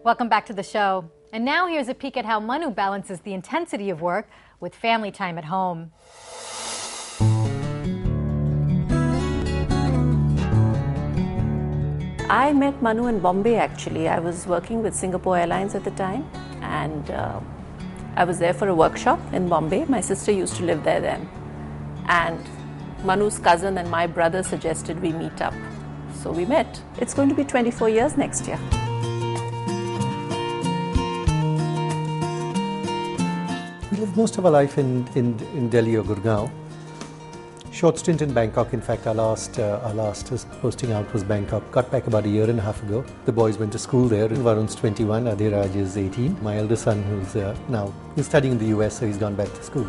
Welcome back to the show. And now here's a peek at how Manu balances the intensity of work with family time at home. I met Manu in Bombay actually. I was working with Singapore Airlines at the time, and I was there for a workshop in Bombay. My sister used to live there then. And Manu's cousin and my brother suggested we meet up. So we met. It's going to be 24 years next year. We lived most of our life in Delhi or Gurgaon. Short stint in Bangkok. In fact, our last posting out was Bangkok. Got back about a year and a half ago. The boys went to school there. Varun's 21, Adhiraj is 18. My elder son, who's now studying in the US, so he's gone back to school.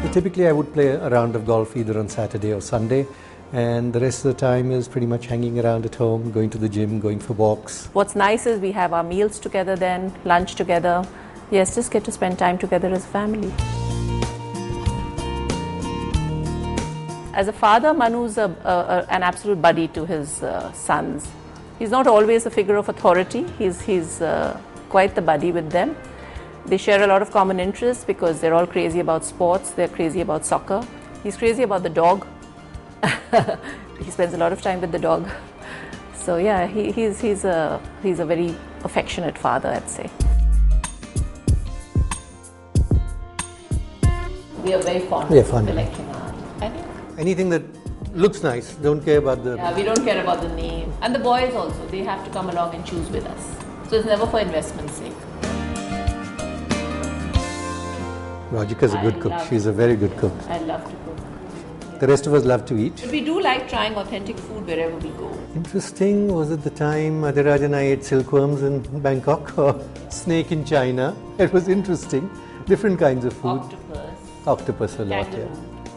So typically, I would play a round of golf either on Saturday or Sunday. And the rest of the time is pretty much hanging around at home, going to the gym, going for walks. What's nice is we have our meals together then, lunch together. Yes, just get to spend time together as a family. As a father, Manu's an absolute buddy to his sons. He's not always a figure of authority. He's quite the buddy with them. They share a lot of common interests because they're all crazy about sports. They're crazy about soccer. He's crazy about the dog. He spends a lot of time with the dog. So yeah, he's a very affectionate father, I'd say. We are very fond of collecting art, I think. Anything that looks nice, don't care about the... Yeah, we don't care about the name. And the boys also, they have to come along and choose with us. So it's never for investment's sake. Rajika's a good cook. She's a very good cook. I love to cook. The rest of us love to eat. But we do like trying authentic food wherever we go. Interesting was at the time Adhiraj and I ate silkworms in Bangkok or snake in China. It was interesting. Different kinds of food. Octopus a lot, yeah.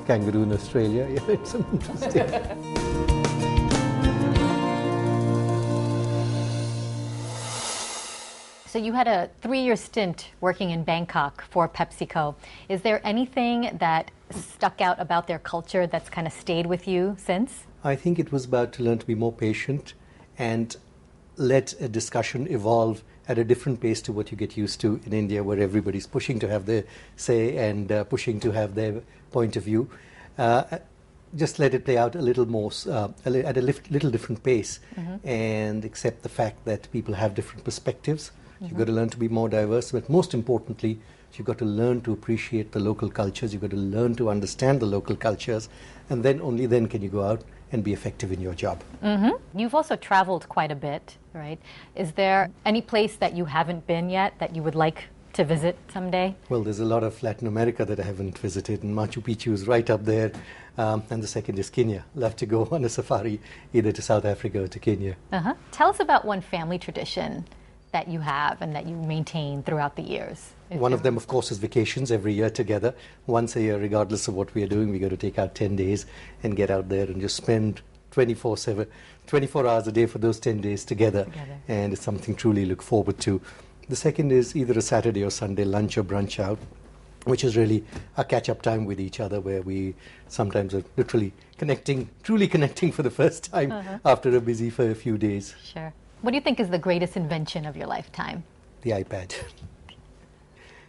Kangaroo in Australia, yeah, it's interesting. So you had a 3-year stint working in Bangkok for PepsiCo. Is there anything that stuck out about their culture that's kind of stayed with you since? I think it was about to learn to be more patient and let a discussion evolve at a different pace to what you get used to in India, where everybody's pushing to have their say and pushing to have their point of view. Just let it play out a little more, at a little different pace, and accept the fact that people have different perspectives. You've got to learn to be more diverse, but most importantly, you've got to learn to appreciate the local cultures. You've got to learn to understand the local cultures, and then only then can you go out and be effective in your job. You've also traveled quite a bit, right? Is there any place that you haven't been yet that you would like to visit someday? Well, there's a lot of Latin America that I haven't visited, and Machu Picchu is right up there. And the second is Kenya. Love to go on a safari either to South Africa or to Kenya. Tell us about one family tradition that you have and that you maintain throughout the years. One of them, of course, is vacations every year together. Once a year, regardless of what we are doing, we got to take out 10 days and get out there and just spend 24 hours a day for those 10 days together. And it's something truly look forward to. The second is either a Saturday or Sunday lunch or brunch out, which is really a catch-up time with each other, where we sometimes are literally truly connecting for the first time after a busy for a few days. Sure. What do you think is the greatest invention of your lifetime? The iPad.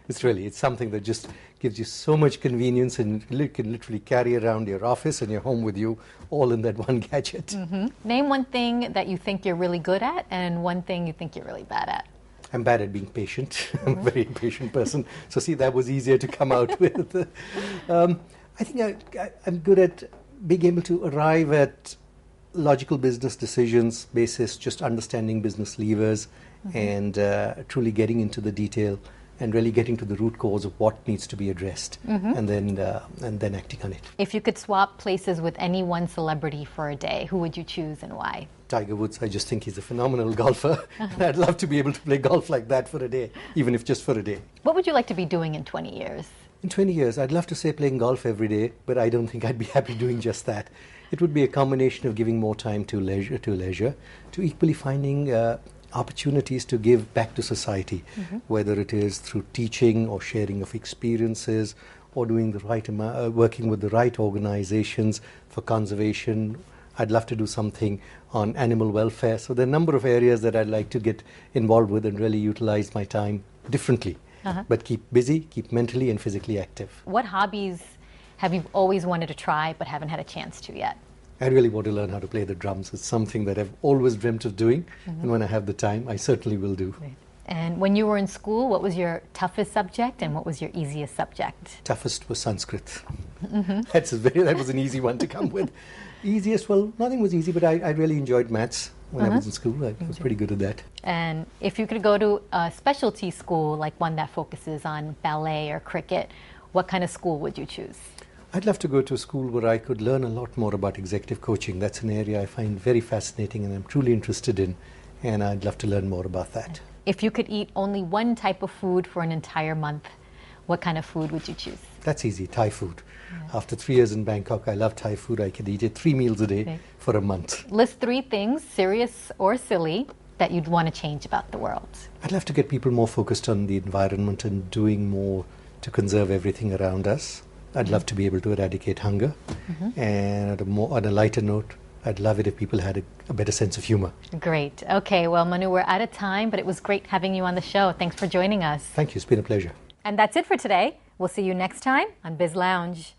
It's something that just gives you so much convenience, and you can literally carry around your office and your home with you, all in that one gadget. Name one thing that you think you're really good at and one thing you think you're really bad at. I'm bad at being patient. I'm a very impatient person. So see, that was easier to come out with. I think I'm good at being able to arrive at logical business decisions basis, just understanding business levers and truly getting into the detail and really getting to the root cause of what needs to be addressed and then acting on it. If you could swap places with any one celebrity for a day, who would you choose and why? Tiger Woods. I just think he's a phenomenal golfer. And I'd love to be able to play golf like that for a day, even if just for a day. What would you like to be doing in 20 years? In 20 years, I'd love to say playing golf every day, but I don't think I'd be happy doing just that. It would be a combination of giving more time to leisure, to equally finding opportunities to give back to society, whether it is through teaching or sharing of experiences or doing the right working with the right organizations for conservation, I'd love to do something on animal welfare. So there are a number of areas that I'd like to get involved with and really utilize my time differently. But keep busy, keep mentally and physically active. What hobbies have you always wanted to try but haven't had a chance to yet? I really want to learn how to play the drums. It's something that I've always dreamt of doing, and when I have the time, I certainly will do. And when you were in school, what was your toughest subject and what was your easiest subject? Toughest was Sanskrit. That was an easy one to come with. Easiest, well, nothing was easy, but I really enjoyed maths when I was in school. I was pretty good at that. And if you could go to a specialty school, like one that focuses on ballet or cricket, what kind of school would you choose? I'd love to go to a school where I could learn a lot more about executive coaching. That's an area I find very fascinating and I'm truly interested in, and I'd love to learn more about that. If you could eat only one type of food for an entire month, what kind of food would you choose? That's easy, Thai food. After 3 years in Bangkok, I love Thai food. I could eat it 3 meals a day for a month. List 3 things, serious or silly, that you'd want to change about the world. I'd love to get people more focused on the environment and doing more to conserve everything around us. I'd love to be able to eradicate hunger. And on a lighter note, I'd love it if people had a better sense of humor. Great. Okay, well, Manu, we're out of time, but it was great having you on the show. Thanks for joining us. Thank you. It's been a pleasure. And that's it for today. We'll see you next time on Biz Lounge.